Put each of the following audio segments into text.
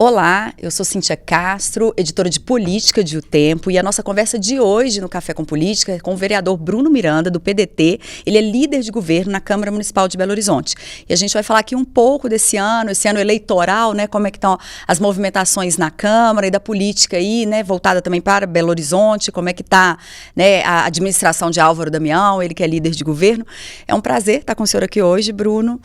Olá, eu sou Cíntia Castro, editora de política de O Tempo, e a nossa conversa de hoje no Café com Política é com o vereador Bruno Miranda, do PDT. Ele é líder de governo na Câmara Municipal de Belo Horizonte. E a gente vai falar aqui um pouco desse ano, esse ano eleitoral, né, como é que estão as movimentações na Câmara e da política aí, né, voltada também para Belo Horizonte, como é que está, né, a administração de Álvaro Damião, ele que é líder de governo. É um prazer estar com o senhor aqui hoje, Bruno.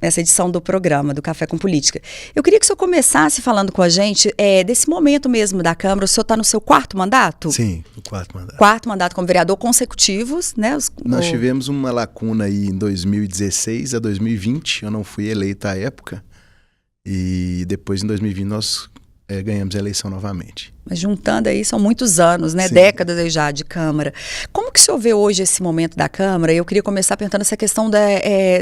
Nessa edição do programa, do Café com Política. Eu queria que o senhor começasse falando com a gente desse momento mesmo da Câmara. O senhor está no seu quarto mandato? Sim, o quarto mandato. Quarto mandato como vereador consecutivos, né? Nós tivemos uma lacuna aí em 2016 a 2020, eu não fui eleito à época, e depois em 2020 nós ganhamos a eleição novamente. Mas juntando aí, são muitos anos, né? Sim. Décadas aí já de Câmara. Como que o senhor vê hoje esse momento da Câmara? Eu queria começar perguntando essa questão de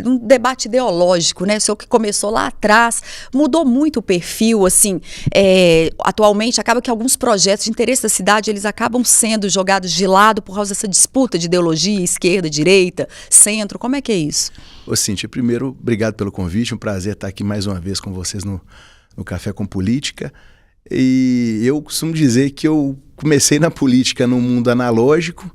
um debate ideológico, né? O senhor que começou lá atrás, mudou muito o perfil, assim, atualmente acaba que alguns projetos de interesse da cidade, eles acabam sendo jogados de lado por causa dessa disputa de ideologia, esquerda, direita, centro. Como é que é isso? Ô Cíntia, primeiro, obrigado pelo convite, um prazer estar aqui mais uma vez com vocês no Café com Política. E eu costumo dizer que eu comecei na política no mundo analógico,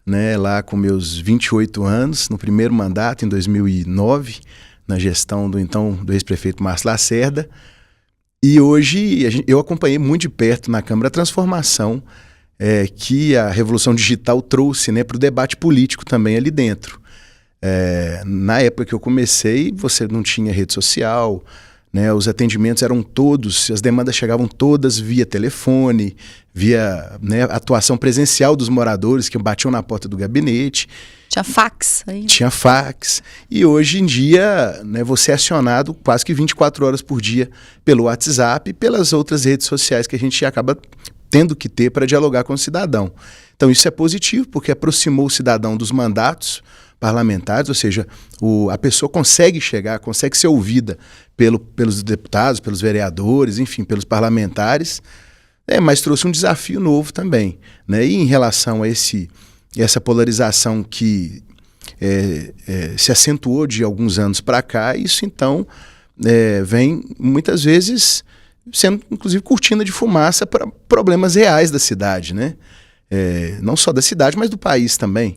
né, lá com meus 28 anos, no primeiro mandato, em 2009, na gestão do ex-prefeito Márcio Lacerda. E hoje eu acompanhei muito de perto na Câmara a transformação que a Revolução Digital trouxe, né, para o debate político também ali dentro. Na época que eu comecei, você não tinha rede social, né, os atendimentos eram todos, as demandas chegavam todas via telefone, via, né, atuação presencial dos moradores que batiam na porta do gabinete. Tinha fax aí. Tinha fax. E hoje em dia, né, você é acionado quase que 24 horas por dia pelo WhatsApp e pelas outras redes sociais que a gente acaba tendo que ter para dialogar com o cidadão. Então isso é positivo, porque aproximou o cidadão dos mandatos parlamentares, ou seja, a pessoa consegue chegar, consegue ser ouvida pelos deputados, pelos vereadores, enfim, pelos parlamentares, mas trouxe um desafio novo também, né? E em relação a essa polarização que se acentuou de alguns anos para cá, isso então vem muitas vezes sendo inclusive cortina de fumaça para problemas reais da cidade, né? Não só da cidade, mas do país também.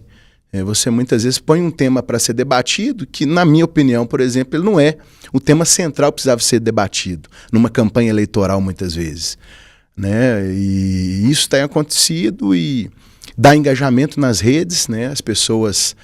Você muitas vezes põe um tema para ser debatido que, na minha opinião, por exemplo, ele não é o tema central que precisava ser debatido numa campanha eleitoral muitas vezes, né? E isso tem acontecido e dá engajamento nas redes, né? As pessoas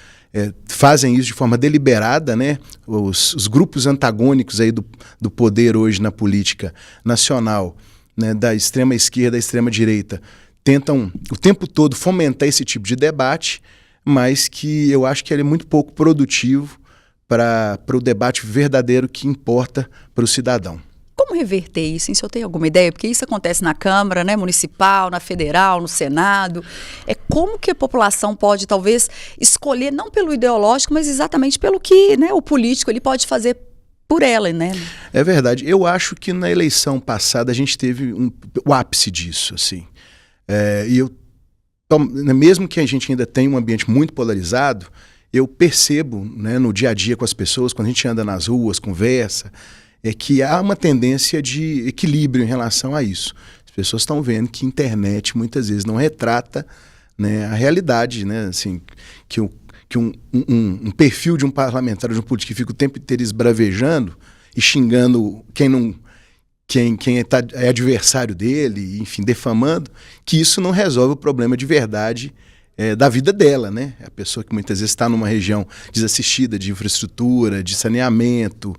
fazem isso de forma deliberada, né? Os grupos antagônicos aí do poder hoje na política nacional, né? Da extrema esquerda, da extrema direita, tentam o tempo todo fomentar esse tipo de debate, mas que eu acho que ele é muito pouco produtivo para o debate verdadeiro que importa para o cidadão. Como reverter isso, hein? Se eu tenho alguma ideia? Porque isso acontece na Câmara, né, municipal, na federal, no Senado. Como que a população pode, talvez, escolher, não pelo ideológico, mas exatamente pelo que, né, o político ele pode fazer por ela, né? É verdade. Eu acho que na eleição passada a gente teve o ápice disso, assim. Então, mesmo que a gente ainda tenha um ambiente muito polarizado, eu percebo, né, no dia a dia com as pessoas, quando a gente anda nas ruas, conversa, que há uma tendência de equilíbrio em relação a isso. As pessoas estão vendo que a internet muitas vezes não retrata, né, a realidade, né, assim, que um perfil de um parlamentar, de um político que fica o tempo inteiro esbravejando e xingando quem é adversário dele, enfim, defamando, que isso não resolve o problema de verdade da vida dela, né? A pessoa que muitas vezes está numa região desassistida de infraestrutura, de saneamento,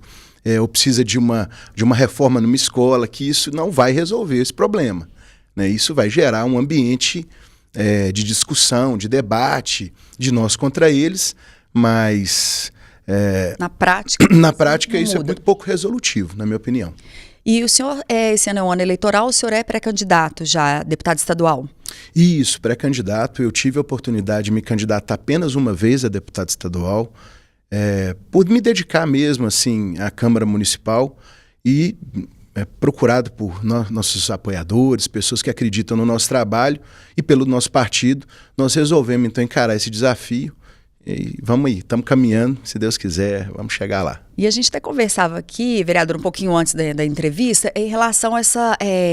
ou precisa de uma reforma numa escola, que isso não vai resolver esse problema, né? Isso vai gerar um ambiente de discussão, de debate, de nós contra eles, mas na prática isso é muito pouco resolutivo, na minha opinião. E o senhor, esse ano é um ano eleitoral, o senhor é pré-candidato já, deputado estadual? Isso, pré-candidato. Eu tive a oportunidade de me candidatar apenas uma vez a deputado estadual, por me dedicar mesmo assim à Câmara Municipal e procurado por nossos apoiadores, pessoas que acreditam no nosso trabalho e pelo nosso partido, nós resolvemos então encarar esse desafio E vamos aí, estamos caminhando, se Deus quiser, vamos chegar lá. E a gente até conversava aqui, vereador, um pouquinho antes da entrevista, em relação a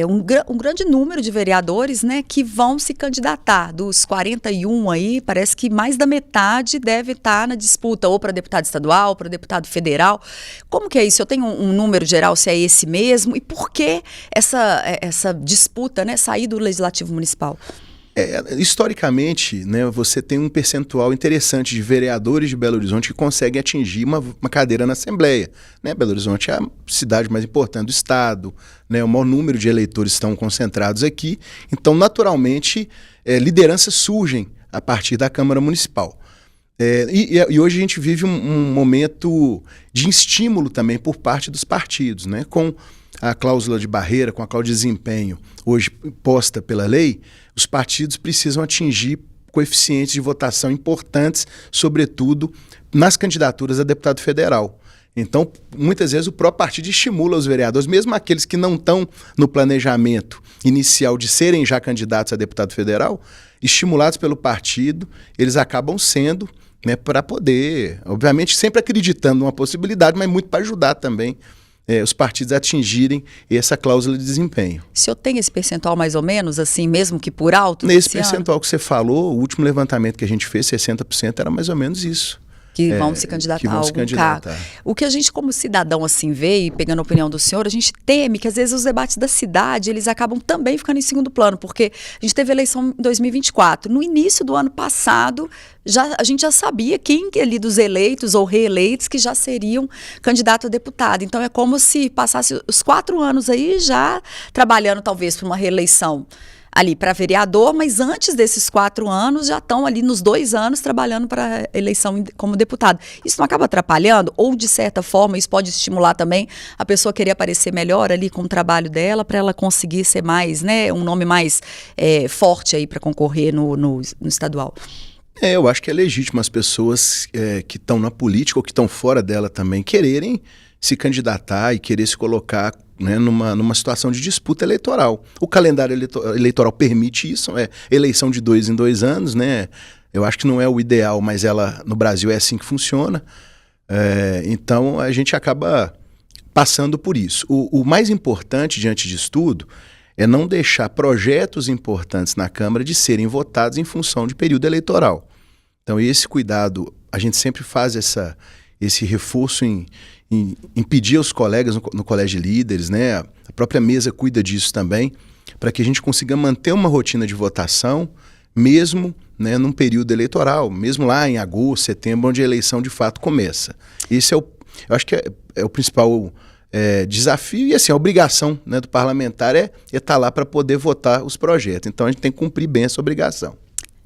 um grande número de vereadores, né, que vão se candidatar. Dos 41 aí, parece que mais da metade deve estar na disputa, ou para deputado estadual, ou para deputado federal. Como que é isso? Eu tenho um número geral, se é esse mesmo, e por que essa disputa, né, sair do Legislativo Municipal? Historicamente, né, você tem um percentual interessante de vereadores de Belo Horizonte que conseguem atingir uma cadeira na Assembleia. Né? Belo Horizonte é a cidade mais importante do estado, né? O maior número de eleitores estão concentrados aqui. Então, naturalmente, lideranças surgem a partir da Câmara Municipal. E hoje a gente vive um momento de estímulo também por parte dos partidos, né? Com a cláusula de barreira, com a cláusula de desempenho hoje posta pela lei, os partidos precisam atingir coeficientes de votação importantes, sobretudo nas candidaturas a deputado federal. Então, muitas vezes o próprio partido estimula os vereadores, mesmo aqueles que não estão no planejamento inicial de serem já candidatos a deputado federal, estimulados pelo partido, eles acabam sendo, né, para poder, obviamente sempre acreditando numa possibilidade, mas muito para ajudar também os partidos a atingirem essa cláusula de desempenho. O senhor tem esse percentual mais ou menos, assim, mesmo que por alto? Nesse percentual que você falou, o último levantamento que a gente fez, 60%, era mais ou menos isso. Que vão se candidatar a algum cargo. O que a gente, como cidadão, assim, vê, e pegando a opinião do senhor, a gente teme que, às vezes, os debates da cidade, eles acabam também ficando em segundo plano, porque a gente teve eleição em 2024. No início do ano passado, a gente já sabia quem ali dos eleitos ou reeleitos que já seriam candidato a deputado. Então, é como se passasse os 4 anos aí já trabalhando, talvez, para uma reeleição ali para vereador, mas antes desses 4 anos já estão ali nos 2 anos trabalhando para a eleição como deputado. Isso não acaba atrapalhando? Ou, de certa forma, isso pode estimular também a pessoa querer aparecer melhor ali com o trabalho dela para ela conseguir ser mais, né, um nome mais forte aí para concorrer no estadual? Eu acho que é legítimo as pessoas que estão na política ou que estão fora dela também quererem se candidatar e querer se colocar, né, numa situação de disputa eleitoral. O calendário eleitoral permite isso, eleição de 2 em 2 anos, né? Eu acho que não é o ideal, mas no Brasil é assim que funciona. Então a gente acaba passando por isso. O mais importante diante disso tudo é não deixar projetos importantes na Câmara de serem votados em função de período eleitoral. Então esse cuidado, a gente sempre faz esse reforço em pedir aos colegas no Colégio de Líderes, né? A própria mesa cuida disso também, para que a gente consiga manter uma rotina de votação, mesmo, né, num período eleitoral, mesmo lá em agosto, setembro, onde a eleição de fato começa. Esse eu acho que é o principal desafio e assim, a obrigação, né, do parlamentar é estar lá para poder votar os projetos. Então a gente tem que cumprir bem essa obrigação.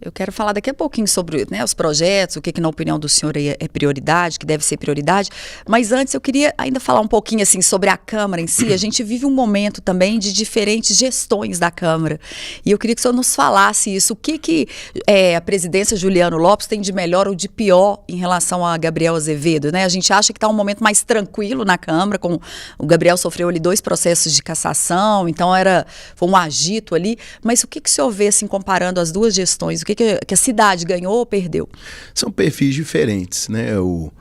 Eu quero falar daqui a pouquinho sobre, né, os projetos, o que na opinião do senhor é prioridade, que deve ser prioridade, mas antes eu queria ainda falar um pouquinho assim, sobre a Câmara em si. A gente vive um momento também de diferentes gestões da Câmara, e eu queria que o senhor nos falasse isso, o que a presidência Juliano Lopes tem de melhor ou de pior em relação a Gabriel Azevedo, né? A gente acha que está um momento mais tranquilo na Câmara, o Gabriel sofreu ali 2 processos de cassação, então foi um agito ali, mas o que o senhor vê assim, comparando as 2 gestões? O que a cidade ganhou ou perdeu? São perfis diferentes, né? O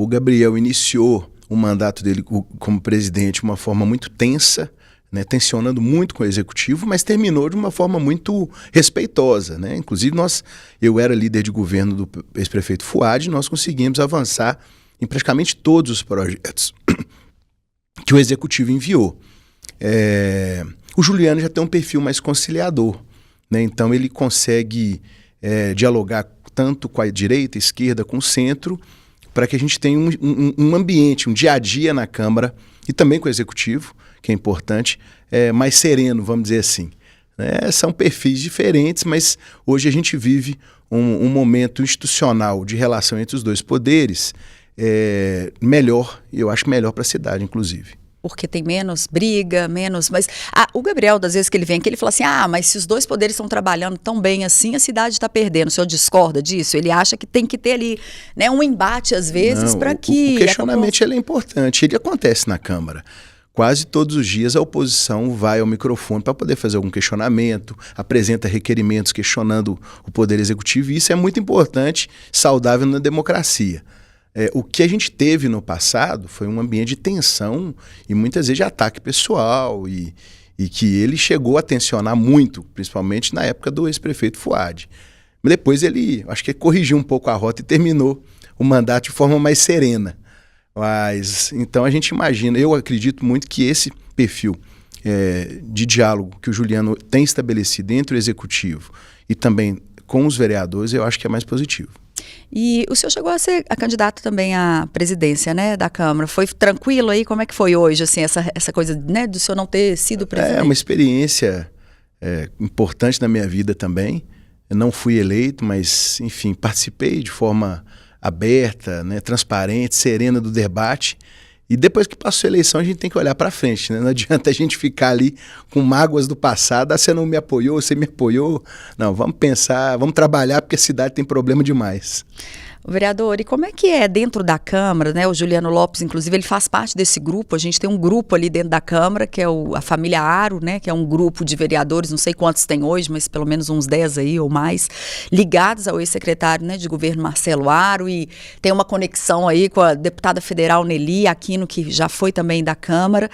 Gabriel iniciou o mandato dele como presidente de uma forma muito tensa, né? Tensionando muito com o executivo, mas terminou de uma forma muito respeitosa, né? Inclusive eu era líder de governo do ex-prefeito Fuad e nós conseguimos avançar em praticamente todos os projetos que o executivo enviou. O Juliano já tem um perfil mais conciliador, né? Então ele consegue dialogar tanto com a direita, a esquerda, com o centro, para que a gente tenha um ambiente, um dia a dia na Câmara e também com o Executivo, que é importante, mais sereno, vamos dizer assim. São perfis diferentes, mas hoje a gente vive um momento institucional de relação entre os 2 poderes melhor, e eu acho melhor para a cidade, inclusive. Porque tem menos briga, menos... Mas o Gabriel, das vezes que ele vem aqui, ele fala assim, mas se os 2 poderes estão trabalhando tão bem assim, a cidade está perdendo. O senhor discorda disso? Ele acha que tem que ter ali, né, um embate, às vezes, para que... O questionamento ele é importante, ele acontece na Câmara. quase todos os dias a oposição vai ao microfone para poder fazer algum questionamento, apresenta requerimentos questionando o Poder Executivo, e isso é muito importante, saudável na democracia. O que a gente teve no passado foi um ambiente de tensão e muitas vezes de ataque pessoal, e que ele chegou a tensionar muito, principalmente na época do ex-prefeito Fuad. Mas depois ele, acho que corrigiu um pouco a rota e terminou o mandato de forma mais serena. Mas, então a gente imagina, eu acredito muito que esse perfil de diálogo que o Juliano tem estabelecido entre o Executivo e também com os vereadores, eu acho que é mais positivo. E o senhor chegou a ser candidato também à presidência, né, da Câmara. Foi tranquilo aí? Como é que foi hoje, assim, essa coisa, né, do senhor não ter sido presidente? É uma experiência importante na minha vida também. Eu não fui eleito, mas, enfim, participei de forma aberta, né, transparente, serena do debate. E depois que passou a eleição, a gente tem que olhar para frente, né? Não adianta a gente ficar ali com mágoas do passado. Você não me apoiou, você me apoiou. Não, vamos pensar, vamos trabalhar, porque a cidade tem problema demais. Vereador, e como é que é dentro da Câmara, né? O Juliano Lopes, inclusive, ele faz parte desse grupo. A gente tem um grupo ali dentro da Câmara, que é a família Aro, né? Que é um grupo de vereadores, não sei quantos tem hoje, mas pelo menos uns 10 aí ou mais, ligados ao ex-secretário, né, de governo Marcelo Aro, e tem uma conexão aí com a deputada federal Nelly Aquino, que já foi também da Câmara.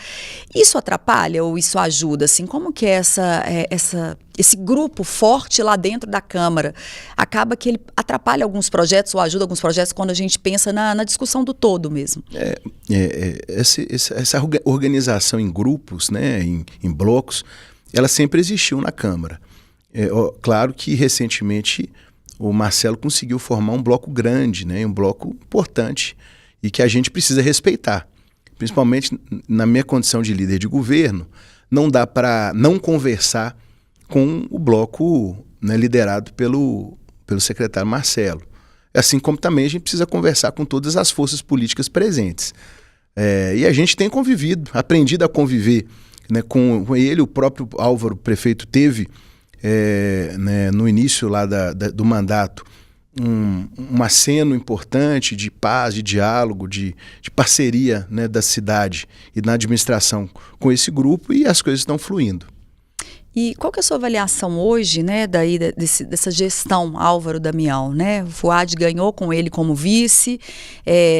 Isso atrapalha ou isso ajuda? Assim, como que é esse grupo forte lá dentro da Câmara? Acaba que ele atrapalha alguns projetos ou ajuda alguns projetos quando a gente pensa na discussão do todo mesmo. Essa organização em grupos, né, em blocos, ela sempre existiu na Câmara. Claro que recentemente o Marcelo conseguiu formar um bloco grande, né, um bloco importante e que a gente precisa respeitar. Principalmente na minha condição de líder de governo, não dá para não conversar com o bloco, né, liderado pelo secretário Marcelo. Assim como também a gente precisa conversar com todas as forças políticas presentes. E a gente tem convivido, aprendido a conviver, né, com ele. O próprio Álvaro, prefeito, teve, né, no início lá do mandato, um aceno importante de paz, de diálogo, de parceria, né, da cidade e na administração com esse grupo, e as coisas estão fluindo. E qual que é a sua avaliação hoje, né, dessa gestão Álvaro Damião, né? O Fuad ganhou com ele como vice,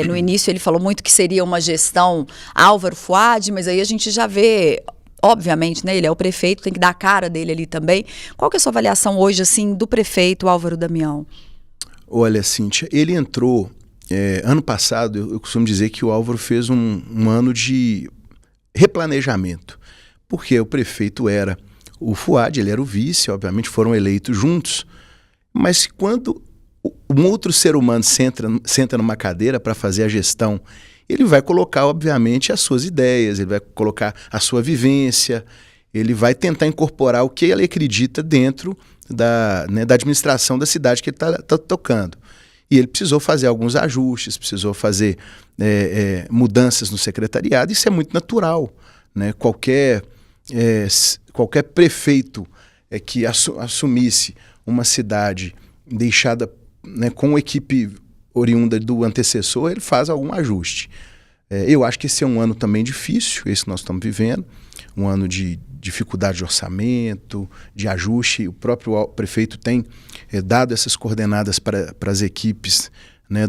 no início ele falou muito que seria uma gestão Álvaro Fuad, mas aí a gente já vê, obviamente, né, ele é o prefeito, tem que dar a cara dele ali também. Qual que é a sua avaliação hoje, assim, do prefeito Álvaro Damião? Olha, Cíntia, ele entrou, ano passado, eu costumo dizer que o Álvaro fez um ano de replanejamento, porque o prefeito era o Fuad, ele era o vice, obviamente foram eleitos juntos, mas quando um outro ser humano senta numa cadeira para fazer a gestão, ele vai colocar, obviamente, as suas ideias, ele vai colocar a sua vivência, ele vai tentar incorporar o que ele acredita dentro da administração da cidade que ele está tocando. E ele precisou fazer alguns ajustes, precisou fazer mudanças no secretariado. Isso é muito natural, né? Qualquer prefeito que assumisse uma cidade deixada, né, com equipe oriunda do antecessor, ele faz algum ajuste. Eu acho que esse é um ano também difícil, esse que nós estamos vivendo, um ano de dificuldade de orçamento, de ajuste. O próprio prefeito tem dado essas coordenadas para as equipes, né,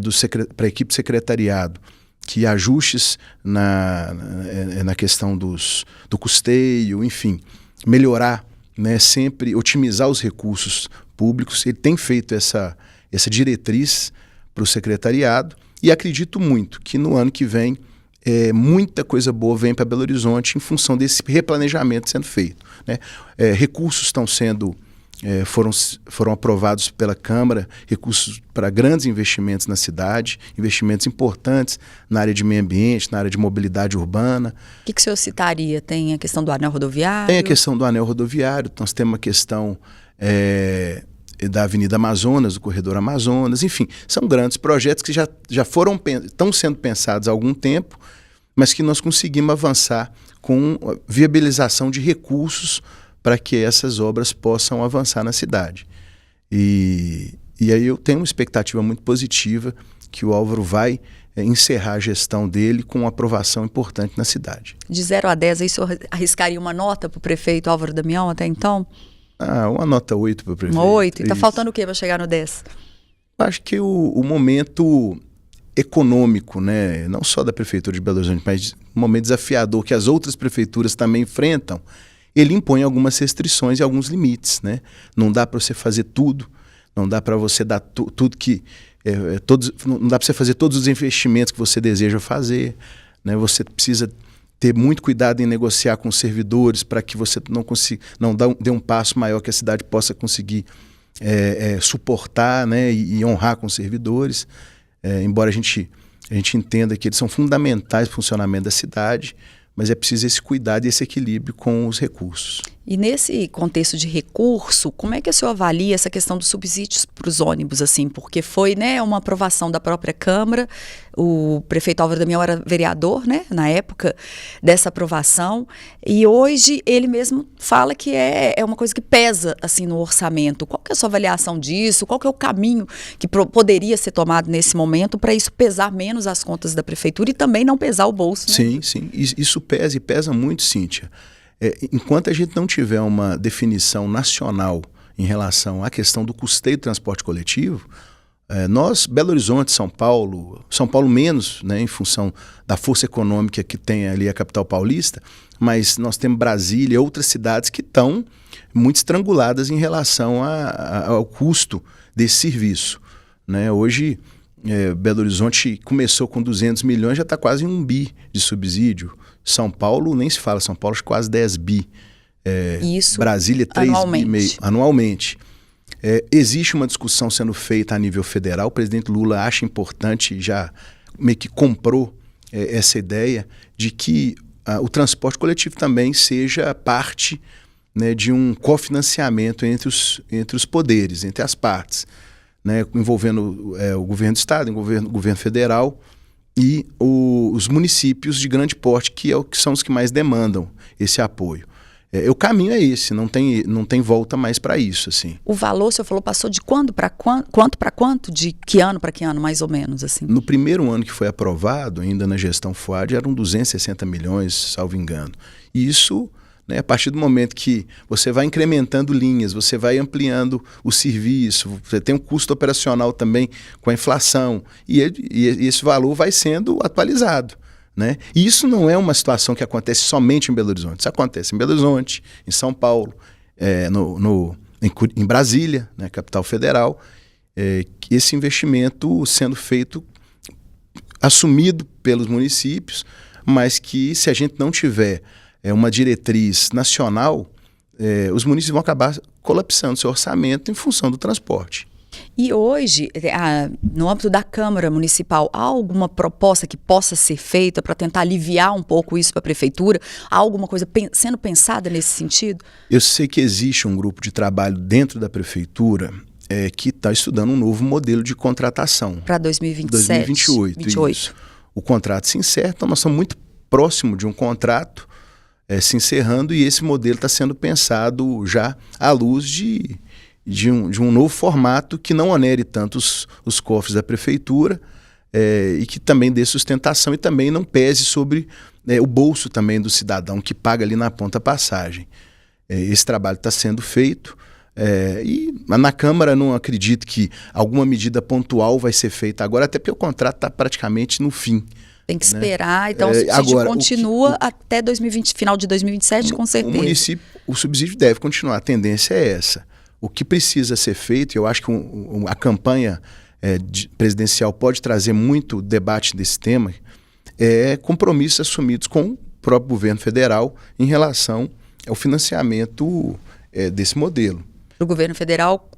para a equipe secretariado, que ajustes na questão do custeio, enfim, melhorar, né, sempre otimizar os recursos públicos. Ele tem feito essa diretriz para o secretariado, e acredito muito que no ano que vem muita coisa boa vem para Belo Horizonte em função desse replanejamento sendo feito, né? Recursos estão sendo foram aprovados pela Câmara, recursos para grandes investimentos na cidade, investimentos importantes na área de meio ambiente, na área de mobilidade urbana. O que o senhor citaria? Tem a questão do anel rodoviário? Tem a questão do anel rodoviário, nós temos a questão da Avenida Amazonas, do Corredor Amazonas, enfim, são grandes projetos que já estão sendo pensados há algum tempo, mas que nós conseguimos avançar com viabilização de recursos para que essas obras possam avançar na cidade. E aí eu tenho uma expectativa muito positiva que o Álvaro vai encerrar a gestão dele com uma aprovação importante na cidade. De 0 a 10, aí o senhor arriscaria uma nota para o prefeito Álvaro Damião até então? Uma nota 8 para o prefeito. 8? E está faltando o quê para chegar no 10? Acho que o momento econômico, né, não só da Prefeitura de Belo Horizonte, mas um momento desafiador que as outras prefeituras também enfrentam, ele impõe algumas restrições e alguns limites, né? Não dá para você fazer tudo, não dá para você dar tudo que... não dá para você fazer todos os investimentos que você deseja fazer, né? Você precisa ter muito cuidado em negociar com os servidores para que você não dê um passo maior que a cidade possa conseguir suportar, né? E honrar com os servidores. Embora a gente entenda que eles são fundamentais para o funcionamento da cidade, mas é preciso esse cuidado e esse equilíbrio com os recursos. E nesse contexto de recurso, como é que o senhor avalia essa questão dos subsídios para os ônibus, assim? Porque foi, né, uma aprovação da própria Câmara, o prefeito Álvaro Damião era vereador, né, na época dessa aprovação, e hoje ele mesmo fala que é uma coisa que pesa, assim, no orçamento. Qual que é a sua avaliação disso? Qual que é o caminho que poderia ser tomado nesse momento para isso pesar menos as contas da prefeitura e também não pesar o bolso, né? Sim, sim. Isso pesa e pesa muito, Cíntia. Enquanto a gente não tiver uma definição nacional em relação à questão do custeio do transporte coletivo, nós, Belo Horizonte, São Paulo menos, né, em função da força econômica que tem ali a capital paulista, mas nós temos Brasília e outras cidades que estão muito estranguladas em relação ao custo desse serviço, né? Hoje, Belo Horizonte começou com 200 milhões, já está quase em 1 bi de subsídio. São Paulo nem se fala, São Paulo quase 10 bi. Isso Brasília 3,5 bi anualmente. Existe uma discussão sendo feita a nível federal, o presidente Lula acha importante, já meio que comprou essa ideia de que o transporte coletivo também seja parte, né, de um cofinanciamento entre os poderes, entre as partes, né, envolvendo o governo do estado, o governo federal e os municípios de grande porte, que são os que mais demandam esse apoio. O caminho é esse, não tem volta mais para isso, assim. O valor, o senhor falou, passou de quanto para quanto? De que ano para que ano, mais ou menos, assim? No primeiro ano que foi aprovado, ainda na gestão Fuad, eram 260 milhões, salvo engano. E isso, né, a partir do momento que você vai incrementando linhas, você vai ampliando o serviço, você tem um custo operacional também com a inflação, e esse valor vai sendo atualizado, né? E isso não é uma situação que acontece somente em Belo Horizonte. Isso acontece em Belo Horizonte, em São Paulo, em Brasília, né, capital federal. Esse investimento sendo feito, assumido pelos municípios, mas que, se a gente não tiver uma diretriz nacional, os municípios vão acabar colapsando seu orçamento em função do transporte. E hoje, no âmbito da Câmara Municipal, há alguma proposta que possa ser feita para tentar aliviar um pouco isso para a Prefeitura? Há alguma coisa sendo pensada nesse sentido? Eu sei que existe um grupo de trabalho dentro da Prefeitura que está estudando um novo modelo de contratação. Para 2027? 2028. Isso. O contrato se encerra, então nós estamos muito próximo de um contrato se encerrando, e esse modelo está sendo pensado já à luz de um novo formato que não onere tanto os cofres da prefeitura e que também dê sustentação e também não pese sobre o bolso também do cidadão que paga ali na ponta a passagem. Esse trabalho está sendo feito e na Câmara não acredito que alguma medida pontual vai ser feita agora, até porque o contrato está praticamente no fim. Tem que esperar, então o subsídio agora, continua até 2020, final de 2027, com certeza. O subsídio deve continuar, a tendência é essa. O que precisa ser feito, e eu acho que a campanha presidencial pode trazer muito debate desse tema, compromissos assumidos com o próprio governo federal em relação ao financiamento desse modelo. Para o governo federal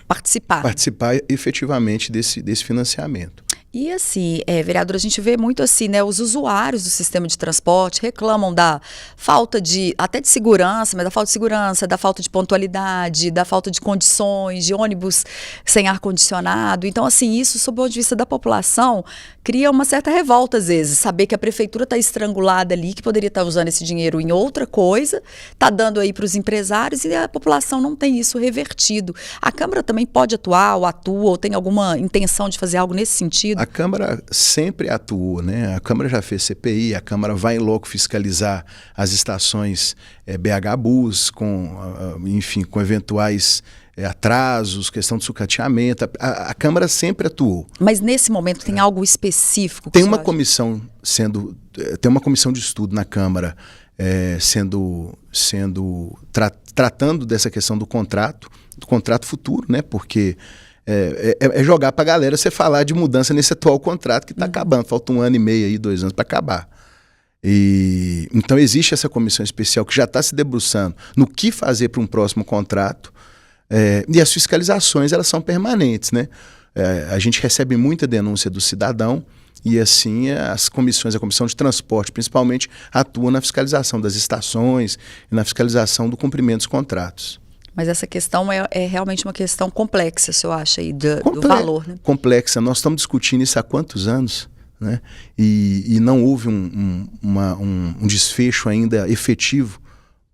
participar. Participar efetivamente desse financiamento. E assim, vereadora, a gente vê muito assim, né, os usuários do sistema de transporte reclamam da falta até de segurança, mas da falta de segurança, da falta de pontualidade, da falta de condições, de ônibus sem ar-condicionado. Então, assim, isso, sob o ponto de vista da população, cria uma certa revolta às vezes, saber que a prefeitura está estrangulada ali, que poderia estar usando esse dinheiro em outra coisa, está dando aí para os empresários e a população não tem isso revertido. A Câmara também pode atuar, ou atua, ou tem alguma intenção de fazer algo nesse sentido? A Câmara sempre atuou, né? A Câmara já fez CPI, a Câmara vai logo fiscalizar as estações BH Bus, enfim, com eventuais atrasos, questão de sucateamento. A Câmara sempre atuou. Mas nesse momento tem algo específico? Tem uma comissão tem uma comissão de estudo na Câmara tratando dessa questão do contrato futuro, né? Porque é jogar para a galera você falar de mudança nesse atual contrato que está acabando. Falta 1 ano e meio aí, 2 anos para acabar. Então existe essa comissão especial que já está se debruçando no que fazer para um próximo contrato. E as fiscalizações, elas são permanentes, né? A gente recebe muita denúncia do cidadão e assim a comissão de transporte principalmente atua na fiscalização das estações e na fiscalização do cumprimento dos contratos. Mas essa questão é realmente uma questão complexa, o senhor acha, aí, do valor, né? Complexa. Nós estamos discutindo isso há quantos anos, né? E não houve um desfecho ainda efetivo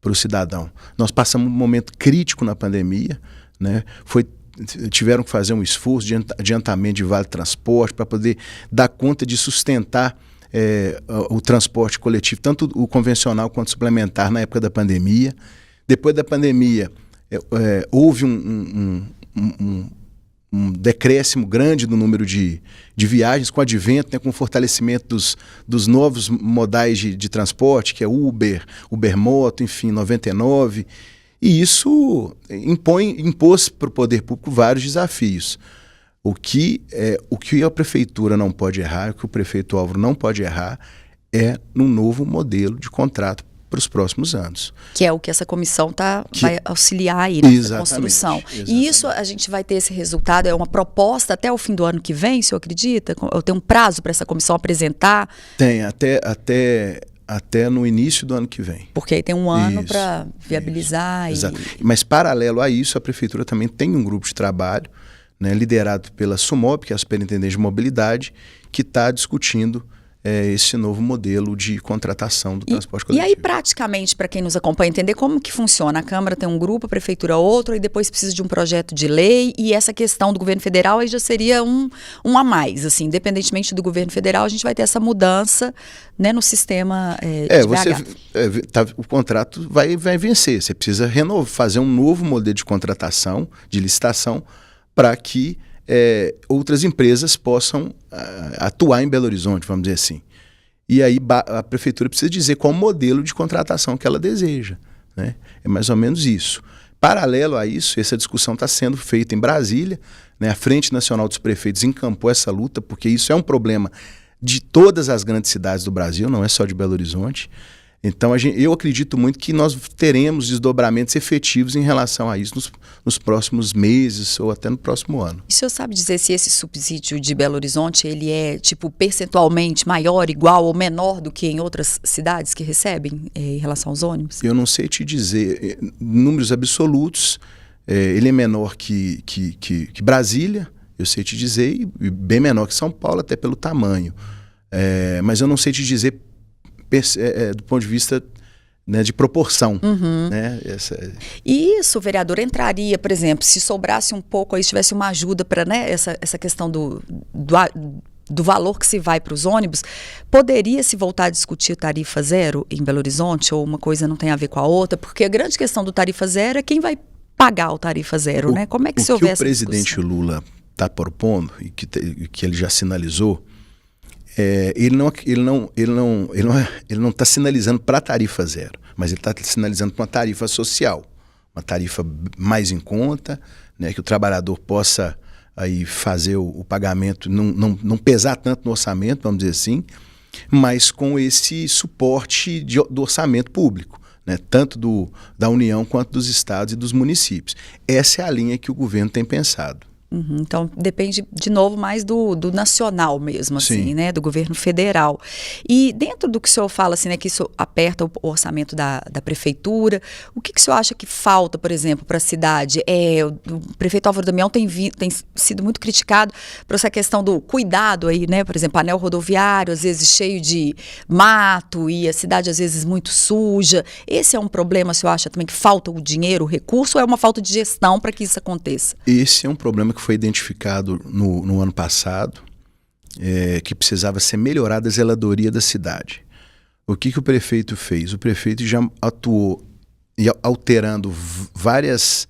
para o cidadão. Nós passamos um momento crítico na pandemia, né? Tiveram que fazer um esforço de adiantamento de vale transporte para poder dar conta de sustentar o transporte coletivo, tanto o convencional quanto o suplementar na época da pandemia. Depois da pandemia, houve um decréscimo grande do número de viagens com o advento, né, com o fortalecimento dos novos modais de transporte, que é Uber Moto, enfim, 99. E isso impôs para o poder público vários desafios. O que a prefeitura não pode errar, o que o prefeito Álvaro não pode errar, é num novo modelo de contrato para os próximos anos. Que é o que essa comissão vai auxiliar aí nessa construção. Exatamente. E isso a gente vai ter esse resultado, é uma proposta até o fim do ano que vem, o senhor acredita? Eu tenho um prazo para essa comissão apresentar? Tem, até no início do ano que vem. Porque aí tem um ano para viabilizar. Exato. Mas paralelo a isso, a prefeitura também tem um grupo de trabalho, né, liderado pela SUMOB, que é a Superintendência de Mobilidade, que está discutindo esse novo modelo de contratação do transporte coletivo. E aí, praticamente, para quem nos acompanha, entender como que funciona. A Câmara tem um grupo, a Prefeitura outro, e depois precisa de um projeto de lei, e essa questão do governo federal aí já seria um a mais. Assim, independentemente do governo federal, a gente vai ter essa mudança, né, no sistema de BH. O contrato vai vencer. Você precisa fazer um novo modelo de contratação, de licitação, para que outras empresas possam atuar em Belo Horizonte, vamos dizer assim. E aí a prefeitura precisa dizer qual modelo de contratação que ela deseja, né? É mais ou menos isso. Paralelo a isso, essa discussão está sendo feita em Brasília, né? A Frente Nacional dos Prefeitos encampou essa luta, porque isso é um problema de todas as grandes cidades do Brasil, não é só de Belo Horizonte. Então, eu acredito muito que nós teremos desdobramentos efetivos em relação a isso nos próximos meses ou até no próximo ano. E o senhor sabe dizer se esse subsídio de Belo Horizonte ele é percentualmente maior, igual ou menor do que em outras cidades que recebem em relação aos ônibus? Eu não sei te dizer números absolutos. Ele é menor que Brasília, eu sei te dizer, e bem menor que São Paulo, até pelo tamanho. Mas eu não sei te dizer do ponto de vista, né, de proporção. Né? E isso, vereador, entraria, por exemplo, se sobrasse um pouco, aí se tivesse uma ajuda para, né, essa questão do valor que se vai para os ônibus, poderia se voltar a discutir tarifa zero em Belo Horizonte, ou uma coisa não tem a ver com a outra? Porque a grande questão do tarifa zero é quem vai pagar o tarifa zero, né? Como é que se houver essa discussão? O que o presidente Lula está propondo, e que ele já sinalizou, ele não está sinalizando para a tarifa zero, mas ele está sinalizando para uma tarifa social, uma tarifa mais em conta, né, que o trabalhador possa aí fazer o pagamento, não pesar tanto no orçamento, vamos dizer assim, mas com esse suporte do orçamento público, né, tanto da União quanto dos estados e dos municípios. Essa é a linha que o governo tem pensado. Então, depende, de novo, mais do nacional mesmo, assim, né? Do governo federal. E dentro do que o senhor fala, assim, né? Que isso aperta o orçamento da prefeitura, o que o senhor acha que falta, por exemplo, para a cidade? O prefeito Álvaro Damião tem sido muito criticado por essa questão do cuidado aí, né? Por exemplo, anel rodoviário, às vezes cheio de mato e a cidade, às vezes, muito suja. Esse é um problema, o senhor acha também que falta o dinheiro, o recurso, ou é uma falta de gestão para que isso aconteça? Esse é um problema que foi identificado no ano passado, que precisava ser melhorada a zeladoria da cidade. O que o prefeito fez? O prefeito já atuou alterando várias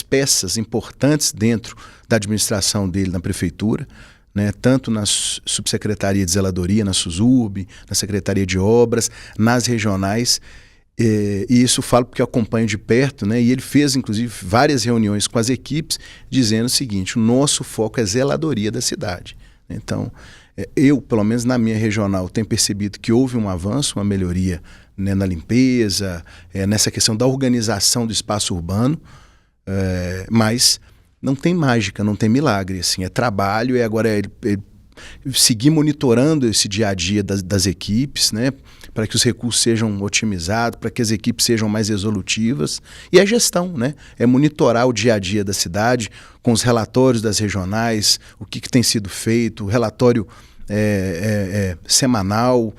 peças importantes dentro da administração dele na prefeitura, né, tanto na subsecretaria de zeladoria, na SUSURB, na secretaria de obras, nas regionais, e isso eu falo porque eu acompanho de perto, né, e ele fez inclusive várias reuniões com as equipes dizendo o seguinte: o nosso foco é zeladoria da cidade. Então, eu, pelo menos na minha regional, tenho percebido que houve um avanço, uma melhoria, né, na limpeza, nessa questão da organização do espaço urbano, mas não tem mágica, não tem milagre, assim, é trabalho, e agora seguir monitorando esse dia a dia das equipes, né, para que os recursos sejam otimizados, para que as equipes sejam mais resolutivas, e a gestão, né, é monitorar o dia a dia da cidade com os relatórios das regionais, o que tem sido feito, o relatório semanal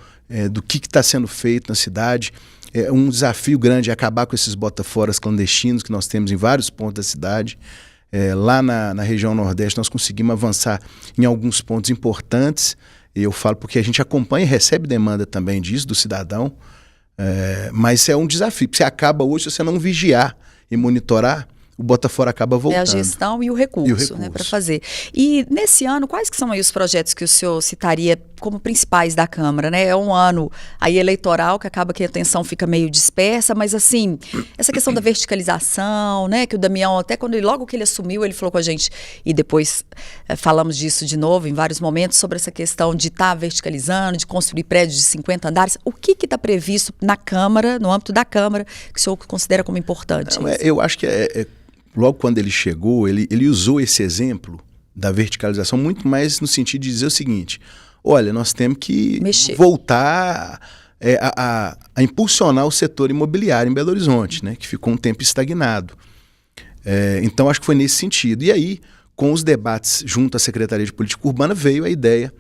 do que está sendo feito na cidade. É um desafio grande acabar com esses botaforas clandestinos que nós temos em vários pontos da cidade. Lá na região Nordeste nós conseguimos avançar em alguns pontos importantes. Eu falo porque a gente acompanha e recebe demanda também disso, do cidadão. Mas é um desafio, porque você acaba hoje, se você não vigiar e monitorar, o Botafora acaba voltando. É a gestão e o recurso. Né, para fazer. E nesse ano, quais que são aí os projetos que o senhor citaria como principais da Câmara, né? É um ano aí eleitoral que acaba que a atenção fica meio dispersa, mas assim, essa questão da verticalização, né? Que o Damião, até logo que ele assumiu, ele falou com a gente, e depois falamos disso de novo em vários momentos, sobre essa questão de estar verticalizando, de construir prédios de 50 andares. O que está previsto na Câmara, no âmbito da Câmara, que o senhor considera como importante? Eu acho que logo quando ele chegou, ele usou esse exemplo da verticalização muito mais no sentido de dizer o seguinte: olha, nós temos que voltar a impulsionar o setor imobiliário em Belo Horizonte, né, que ficou um tempo estagnado. Então, acho que foi nesse sentido. E aí, com os debates junto à Secretaria de Política Urbana, veio a ideia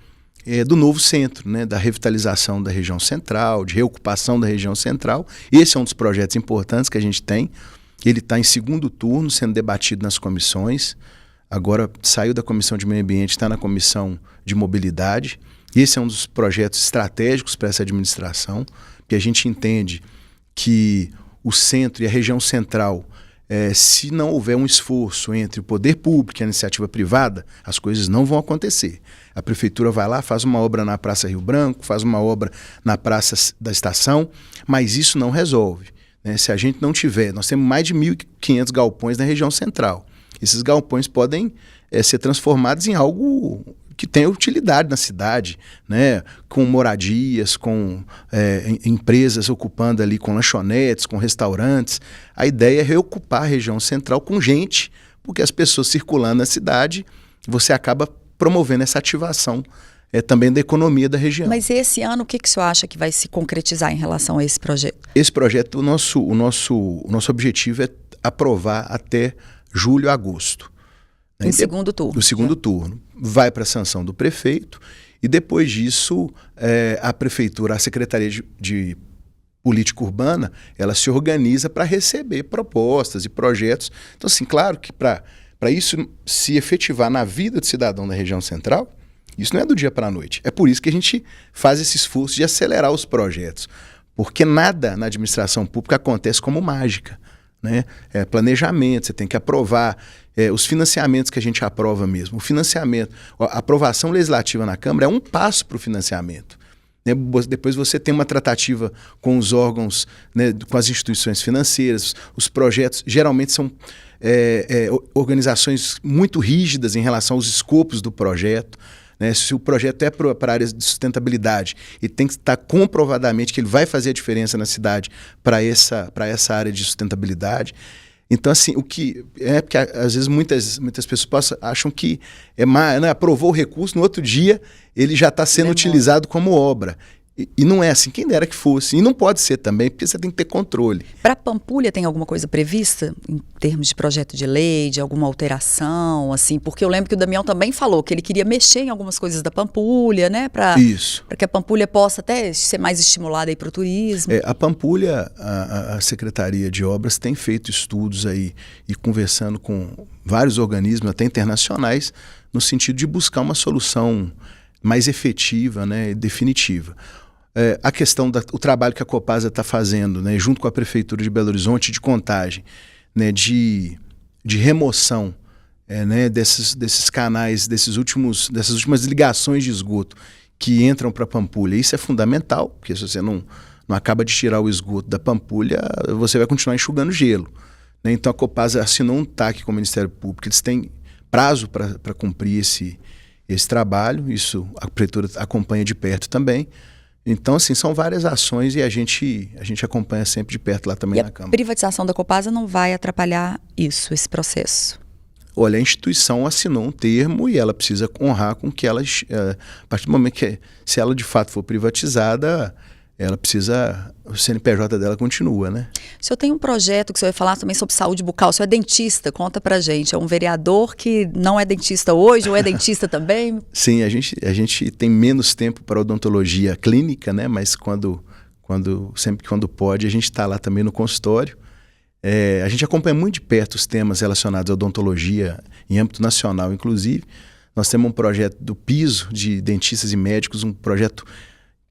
do novo centro, né, da revitalização da região central, de reocupação da região central. Esse é um dos projetos importantes que a gente tem. Ele está em segundo turno, sendo debatido nas comissões. Agora saiu da Comissão de Meio Ambiente, está na Comissão de Mobilidade. Esse é um dos projetos estratégicos para essa administração, porque a gente entende que o centro e a região central, se não houver um esforço entre o poder público e a iniciativa privada, as coisas não vão acontecer. A prefeitura vai lá, faz uma obra na Praça Rio Branco, faz uma obra na Praça da Estação, mas isso não resolve. Se a gente não tiver, nós temos mais de 1.500 galpões na região central. Esses galpões podem ser transformados em algo que tenha utilidade na cidade, né? Com moradias, com empresas ocupando ali, com lanchonetes, com restaurantes. A ideia é reocupar a região central com gente, porque as pessoas circulando na cidade, você acaba promovendo essa ativação também da economia da região. Mas esse ano, o que o senhor acha que vai se concretizar em relação a esse projeto? Esse projeto, o nosso objetivo é aprovar até julho, agosto. Em segundo turno. No segundo turno. Vai para a sanção do prefeito e depois disso a prefeitura, a Secretaria de Política Urbana, ela se organiza para receber propostas e projetos. Então, assim, claro que para isso se efetivar na vida do cidadão da região central, isso não é do dia para a noite. É por isso que a gente faz esse esforço de acelerar os projetos. Porque nada na administração pública acontece como mágica, né? Planejamento, você tem que aprovar. Os financiamentos que a gente aprova mesmo. O financiamento, a aprovação legislativa na Câmara é um passo para o financiamento. Né? Depois você tem uma tratativa com os órgãos, né, com as instituições financeiras. Os projetos geralmente são organizações muito rígidas em relação aos escopos do projeto. Né? Se o projeto é para a área de sustentabilidade e tem que estar comprovadamente que ele vai fazer a diferença na cidade para essa área de sustentabilidade. Então, assim, o que porque às vezes muitas pessoas acham que aprovou o recurso, no outro dia ele já está sendo utilizado como obra. E não é assim, quem dera que fosse. E não pode ser também, porque você tem que ter controle. Para Pampulha tem alguma coisa prevista em termos de projeto de lei, de alguma alteração, assim? Porque eu lembro que o Damião também falou que ele queria mexer em algumas coisas da Pampulha, né? Para que a Pampulha possa até ser mais estimulada aí para o turismo. A Pampulha, a Secretaria de Obras tem feito estudos aí e conversando com vários organismos, até internacionais, no sentido de buscar uma solução mais efetiva, né, e definitiva. A questão do trabalho que a Copasa está fazendo, né, junto com a Prefeitura de Belo Horizonte, de contagem, né, de remoção né, desses canais, dessas últimas ligações de esgoto que entram para a Pampulha. Isso é fundamental, porque se você não acaba de tirar o esgoto da Pampulha, você vai continuar enxugando gelo. Né? Então a Copasa assinou um TAC com o Ministério Público, eles têm prazo para cumprir esse trabalho, isso a Prefeitura acompanha de perto também. Então, assim, são várias ações e a gente acompanha sempre de perto lá também na Câmara. A privatização da Copasa não vai atrapalhar isso, esse processo? Olha, a instituição assinou um termo e ela precisa honrar com que ela, a partir do momento que, se ela de fato for privatizada, ela precisa, o CNPJ dela continua, né? O senhor tem um projeto que o senhor vai falar também sobre saúde bucal, o senhor é dentista, conta pra gente, é um vereador que não é dentista hoje ou é dentista também? Sim, a gente tem menos tempo para odontologia clínica, né? Mas sempre quando pode, a gente está lá também no consultório. A gente acompanha muito de perto os temas relacionados à odontologia, em âmbito nacional, inclusive. Nós temos um projeto do piso de dentistas e médicos, um projeto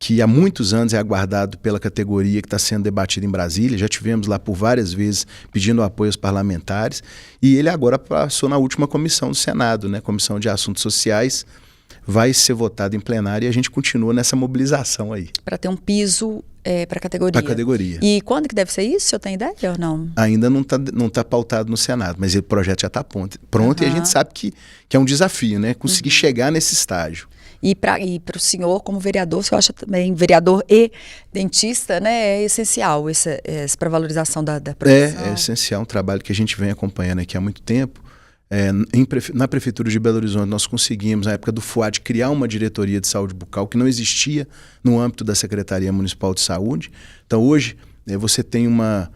que há muitos anos é aguardado pela categoria, que está sendo debatido em Brasília. Já tivemos lá por várias vezes pedindo apoio aos parlamentares. E ele agora passou na última comissão do Senado, né? Comissão de Assuntos Sociais. Vai ser votado em plenário e a gente continua nessa mobilização aí. Para ter um piso para a categoria. Para a categoria. E quando que deve ser isso? O senhor tem ideia ou não? Ainda não tá pautado no Senado, mas o projeto já está pronto e a gente sabe que é um desafio, né? Conseguir chegar nesse estágio. E para o senhor, como vereador, o senhor acha também, vereador e dentista, né, é essencial para a valorização da profissão? É essencial, um trabalho que a gente vem acompanhando aqui há muito tempo. Na Prefeitura de Belo Horizonte, nós conseguimos, na época do FUAD, criar uma diretoria de saúde bucal que não existia no âmbito da Secretaria Municipal de Saúde. Então, hoje, você tem uma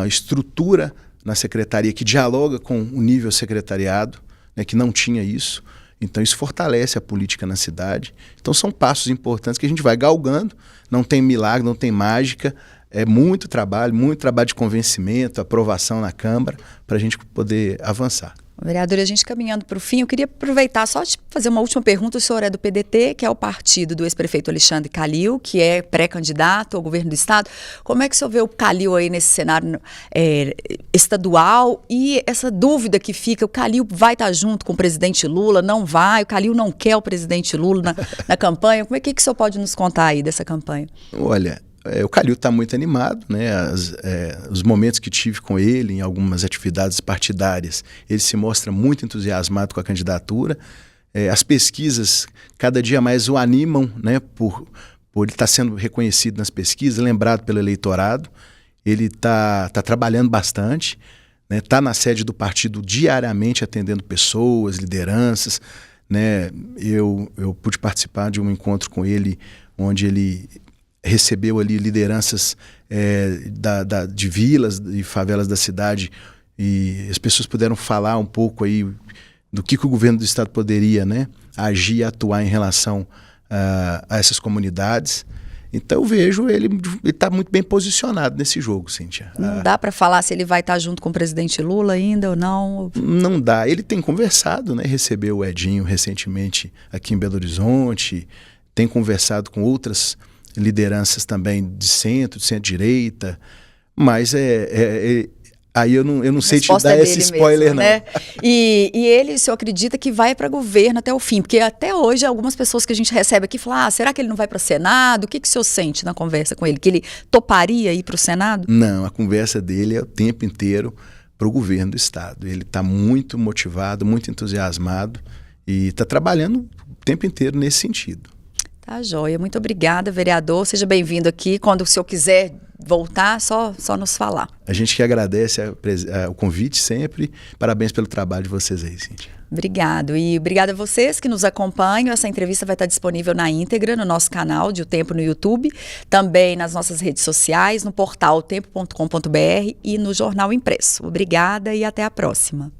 estrutura na secretaria que dialoga com o nível secretariado, né, que não tinha isso. Então, isso fortalece a política na cidade. Então, são passos importantes que a gente vai galgando. Não tem milagre, não tem mágica. É muito trabalho de convencimento, aprovação na Câmara, para a gente poder avançar. Vereadora, a gente caminhando para o fim, eu queria aproveitar só de fazer uma última pergunta. O senhor é do PDT, que é o partido do ex-prefeito Alexandre Calil, que é pré-candidato ao governo do Estado. Como é que o senhor vê o Calil aí nesse cenário estadual e essa dúvida que fica, o Calil vai estar junto com o presidente Lula, não vai, o Calil não quer o presidente Lula na campanha. Como é que o senhor pode nos contar aí dessa campanha? Olha, o Calil está muito animado, né? Os momentos que tive com ele em algumas atividades partidárias, ele se mostra muito entusiasmado com a candidatura. As pesquisas cada dia mais o animam, né? Por ele estar sendo reconhecido nas pesquisas, lembrado pelo eleitorado. Ele está trabalhando bastante, né? Está na sede do partido diariamente atendendo pessoas, lideranças, né? Eu pude participar de um encontro com ele, onde ele recebeu ali lideranças de vilas e favelas da cidade e as pessoas puderam falar um pouco aí do que o governo do estado poderia, né, agir e atuar em relação a essas comunidades. Então eu vejo ele está muito bem posicionado nesse jogo, Cíntia. Não dá para falar se ele vai estar junto com o presidente Lula ainda ou não? Não dá. Ele tem conversado, né, recebeu o Edinho recentemente aqui em Belo Horizonte, tem conversado com outras lideranças também de centro-direita, mas aí eu não sei te dar esse spoiler, mesmo, né? Não. E ele, o senhor acredita que vai para governo até o fim? Porque até hoje algumas pessoas que a gente recebe aqui falam, será que ele não vai para o Senado? O que o senhor sente na conversa com ele? Que ele toparia ir para o Senado? Não, a conversa dele é o tempo inteiro para o governo do estado. Ele está muito motivado, muito entusiasmado e está trabalhando o tempo inteiro nesse sentido. Tá joia. Muito obrigada, vereador. Seja bem-vindo aqui. Quando o senhor quiser voltar, só nos falar. A gente que agradece o convite sempre. Parabéns pelo trabalho de vocês aí, Cíntia. Obrigado. E obrigada a vocês que nos acompanham. Essa entrevista vai estar disponível na íntegra no nosso canal de O Tempo no YouTube, também nas nossas redes sociais, no portal otempo.com.br e no jornal impresso. Obrigada e até a próxima.